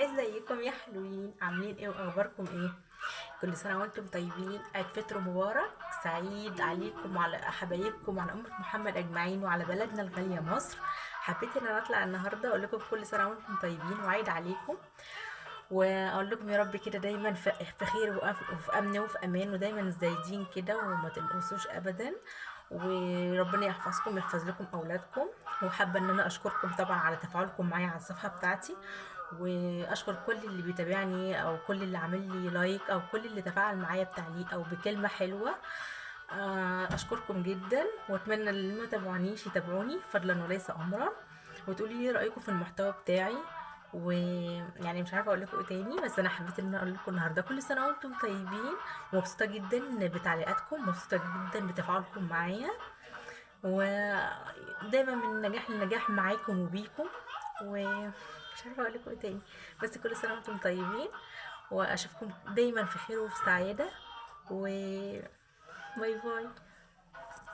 ازيكم يا حلوين؟ عاملين ايه واخباركم ايه؟ كل سنه وانتم طيبين. عيد فطر مبارك سعيد عليكم وعلى حبايبكم وعلى امه محمد اجمعين وعلى بلدنا الغاليه مصر. حبيت ان انا اطلع النهارده اقول لكم كل سنه وانتم طيبين وعيد عليكم، واقول لكم يا رب كده دايما في خير وفي امن وفي امان، ودايما زايدين كده وما تنقصوش ابدا، وربنا يحفظكم ويحفظ لكم اولادكم. وحابه ان انا اشكركم طبعا على تفاعلكم معايا على الصفحه بتاعتي، واشكر كل اللي بيتابعني او كل اللي عامل لي لايك او كل اللي تفاعل معايا بتعليق او بكلمه حلوه. اشكركم جدا، واتمنى اللي ما تابعونيش يتابعوني فضلا وليس امرا، وتقولي لي رايكم في المحتوى بتاعي. ويعني مش عارفه اقول لكم ايه تاني، بس انا حبيت ان انا اقول لكم النهارده كل سنه وانتم طيبين، ومبسوطه جدا بتعليقاتكم، مبسوطه جدا بتفاعلكم معايا، ودايما من نجاح لنجاح معاكم وبيكم. ومش عارفه اقول لكم ايه تاني، بس كل سنه وانتم طيبين، واشوفكم دايما في خير وفي سعاده، و باي باي.